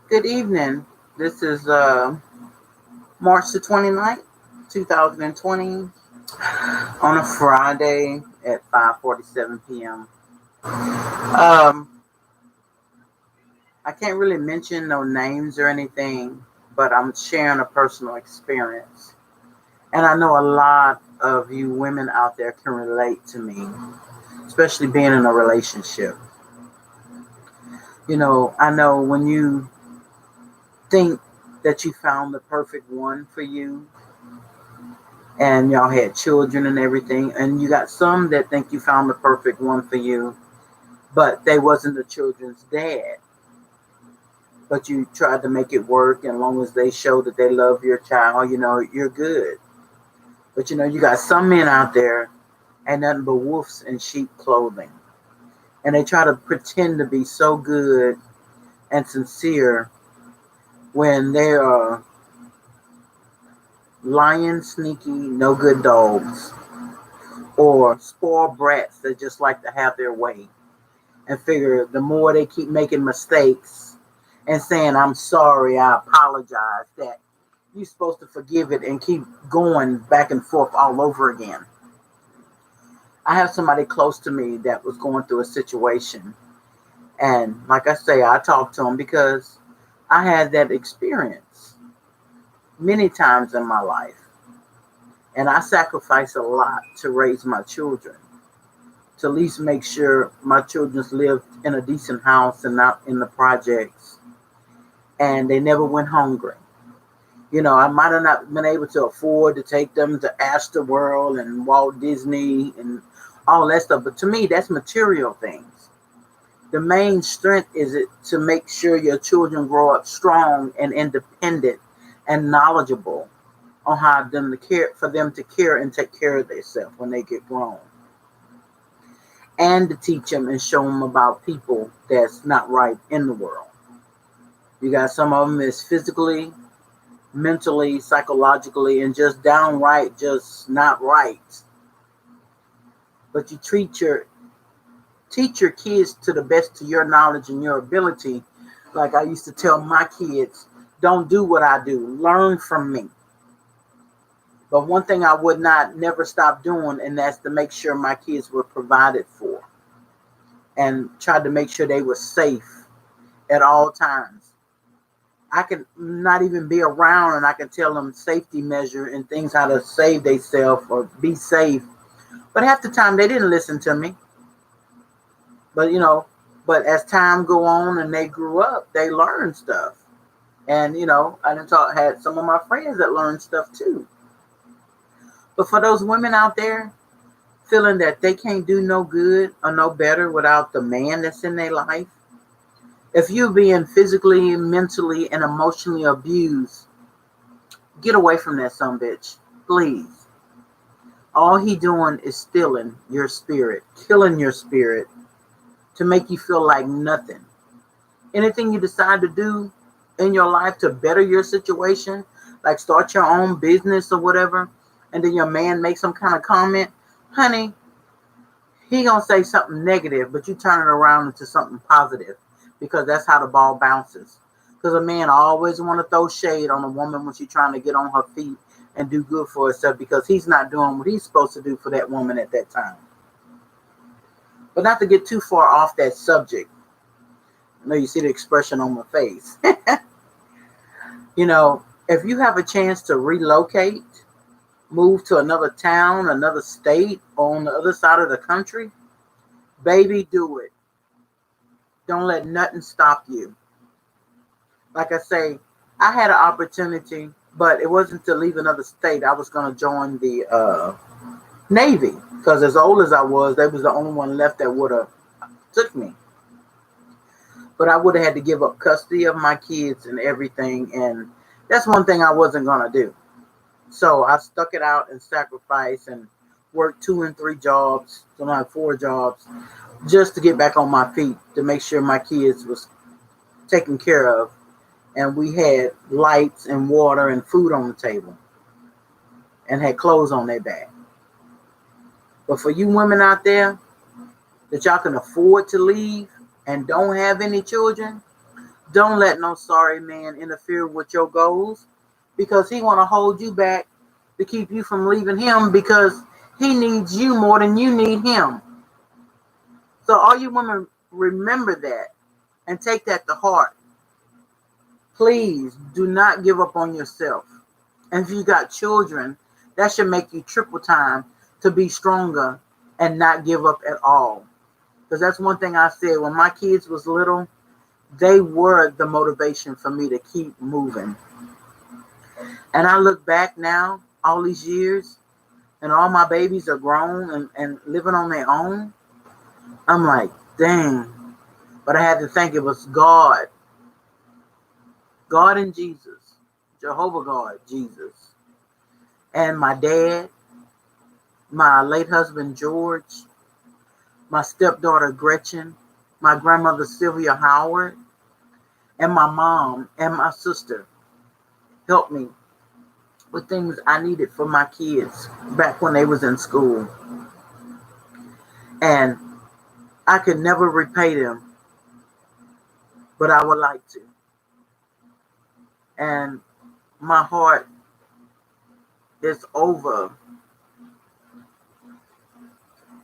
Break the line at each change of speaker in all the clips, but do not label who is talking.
Good evening. This is March the 29th, 2020, on a Friday at 5:47 p.m. I can't really mention no names or anything, but I'm sharing a personal experience. And I know a lot of you women out there can relate to me, especially being in a relationship. I know when you think that you found the perfect one for you, and y'all had children and everything, and you got some that think you found the perfect one for you, but they wasn't the children's dad, but you tried to make it work, and as long as they show that they love your child, you're good. But you got some men out there and nothing but wolves in sheep clothing, and they try to pretend to be so good and sincere when they are lying, sneaky, no good dogs, or spoiled brats that just like to have their way and figure the more they keep making mistakes and saying, I'm sorry, I apologize, that you're supposed to forgive it and keep going back and forth all over again. I have somebody close to me that was going through a situation. And like I say, I talked to him because I had that experience many times in my life. And I sacrificed a lot to raise my children, to at least make sure my children lived in a decent house and not in the projects. And they never went hungry. I might have not been able to afford to take them to Astor World and Walt Disney and all that stuff. But to me, that's material things. The main strength is it to make sure your children grow up strong and independent and knowledgeable on how them to care for them to care and take care of themselves when they get grown. And to teach them and show them about people that's not right in the world. You got some of them is physically, mentally, psychologically, and just downright just not right. But you teach your kids to the best of your knowledge and your ability. Like I used to tell my kids, don't do what I do, learn from me. But one thing I would not never stop doing, and that's to make sure my kids were provided for and tried to make sure they were safe at all times. I can not even be around and I can tell them safety measure and things how to save themselves or be safe. But half the time they didn't listen to me. But but as time go on and they grew up, they learned stuff. And I had some of my friends that learned stuff too. But for those women out there feeling that they can't do no good or no better without the man that's in their life, if you're being physically, mentally, and emotionally abused, get away from that son bitch, please. All he doing is stealing your spirit, killing your spirit to make you feel like nothing. Anything you decide to do in your life to better your situation, like start your own business or whatever, and then your man makes some kind of comment, honey, he gonna say something negative, but you turn it around into something positive because that's how the ball bounces. Because a man always want to throw shade on a woman when she's trying to get on her feet and do good for herself because he's not doing what he's supposed to do for that woman at that time. But not to get too far off that subject. I know you see the expression on my face. If you have a chance to relocate, move to another town, another state, or on the other side of the country, baby, do it. Don't let nothing stop you. Like I say, I had an opportunity, but it wasn't to leave another state. I was going to join the Navy because as old as I was, they was the only one left that would have took me. But I would have had to give up custody of my kids and everything, and that's one thing I wasn't going to do. So I stuck it out and sacrificed and worked 2 and 3 jobs, sometimes 4 jobs, just to get back on my feet to make sure my kids was taken care of, and we had lights and water and food on the table, and had clothes on their back. But for you women out there that y'all can afford to leave and don't have any children, Don't let no sorry man interfere with your goals, because he want to hold you back to keep you from leaving him, because he needs you more than you need him. So all you women, remember that and take that to heart. Please do not give up on yourself. And if you got children, that should make you triple time to be stronger and not give up at all. Because that's one thing I said when my kids was little, they were the motivation for me to keep moving. And I look back now, all these years, and all my babies are grown and living on their own. I'm like, dang. But I had to think it was God. God and Jesus. Jehovah God, Jesus. And my dad, my late husband George, my stepdaughter Gretchen, my grandmother Sylvia Howard, and my mom and my sister helped me with things I needed for my kids back when they was in school. And I could never repay them, but I would like to. And my heart is over,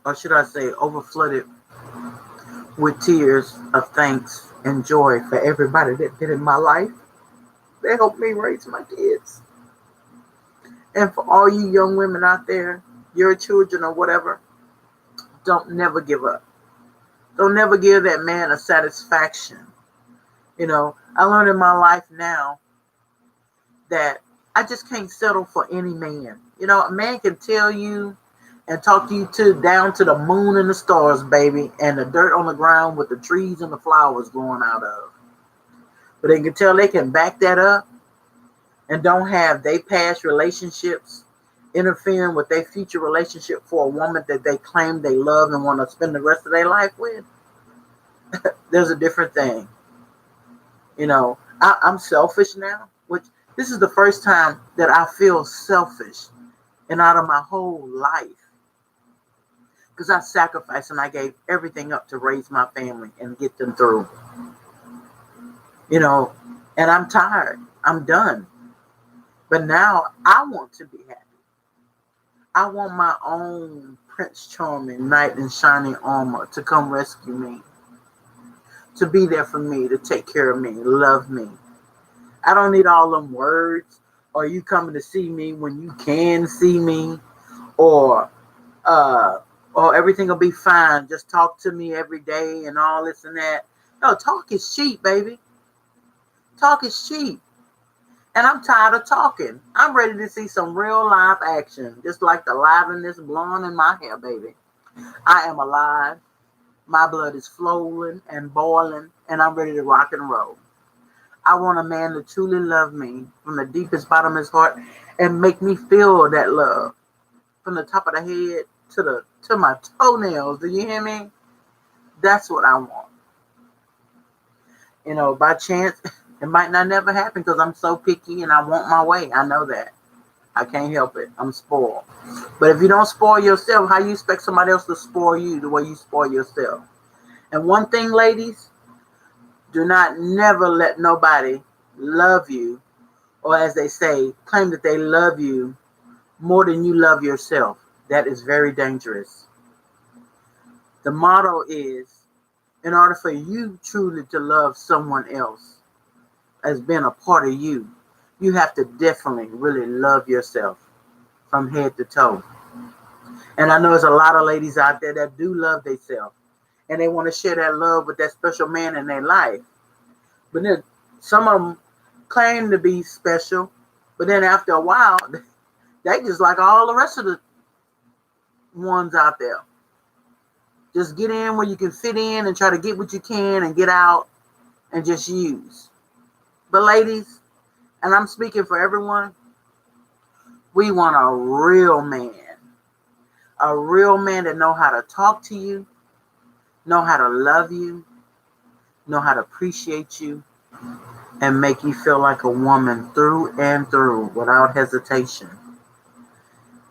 or should I say overflooded with tears of thanks and joy for everybody that did in my life. They helped me raise my kids. And for all you young women out there, your children or whatever, don't never give up. Don't never give that man a satisfaction. You know, I learned in my life now that I just can't settle for any man. You know, a man can tell you and talk you to down to the moon and the stars, baby, and the dirt on the ground with the trees and the flowers growing out of. But they can tell they can back that up and don't have their past relationships interfering with their future relationship for a woman that they claim they love and want to spend the rest of their life with. There's a different thing. You know, I'm selfish now, which this is the first time that I feel selfish and out of my whole life. Because I sacrificed and I gave everything up to raise my family and get them through. You know, and I'm tired. I'm done. But now I want to be happy. I want my own Prince Charming, knight in shining armor to come rescue me. To be there for me, to take care of me, love me. I don't need all them words, or you coming to see me when you can see me, or everything will be fine. Just talk to me every day and all this and that. No, talk is cheap, baby. Talk is cheap. And I'm tired of talking. I'm ready to see some real live action, just like the liveliness blowing in my hair, baby. I am alive. My blood is flowing and boiling, and I'm ready to rock and roll. I want a man to truly love me from the deepest bottom of his heart and make me feel that love from the top of the head to my toenails. Do you hear me? That's what I want. You know, by chance, it might not never happen because I'm so picky and I want my way. I know that. I can't help it. I'm spoiled. But if you don't spoil yourself, how you expect somebody else to spoil you the way you spoil yourself? And one thing, ladies, do not never let nobody love you, or as they say, claim that they love you more than you love yourself. That is very dangerous. The motto is, in order for you truly to love someone else as being a part of you, you have to definitely really love yourself from head to toe. And I know there's a lot of ladies out there that do love themselves, and they want to share that love with that special man in their life. But then some of them claim to be special, but then after a while, they just like all the rest of the ones out there. Just get in where you can fit in and try to get what you can and get out and just use. But ladies, and I'm speaking for everyone, we want a real man. A real man that know how to talk to you, know how to love you, know how to appreciate you, and make you feel like a woman through and through without hesitation.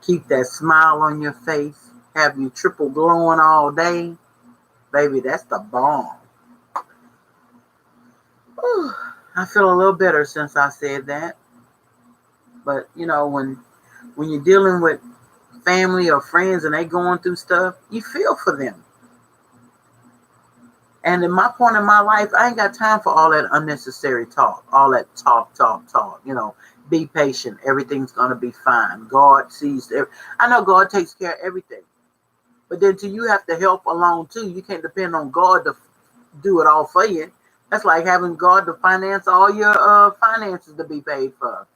Keep that smile on your face, have you triple glowing all day. Baby, that's the bomb. Whew, I feel a little better since I said that. But when you're dealing with family or friends and they going through stuff, you feel for them. And in my point in my life, I ain't got time for all that unnecessary talk, all that talk. Be patient. Everything's going to be fine. God sees I know God takes care of everything. But then you have to help along too. You can't depend on God to do it all for you. That's like having God to finance all your finances to be paid for.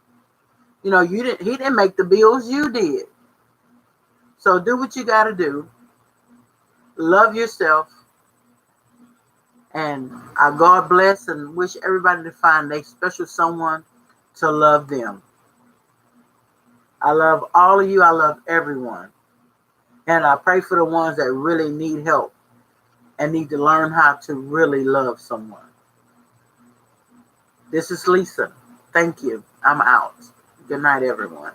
He didn't make the bills, you did. So do what you got to do. Love yourself. And God bless and wish everybody to find a special someone to love them. I love all of you. I love everyone. And I pray for the ones that really need help and need to learn how to really love someone. This is Lisa. Thank you. I'm out. Good night, everyone.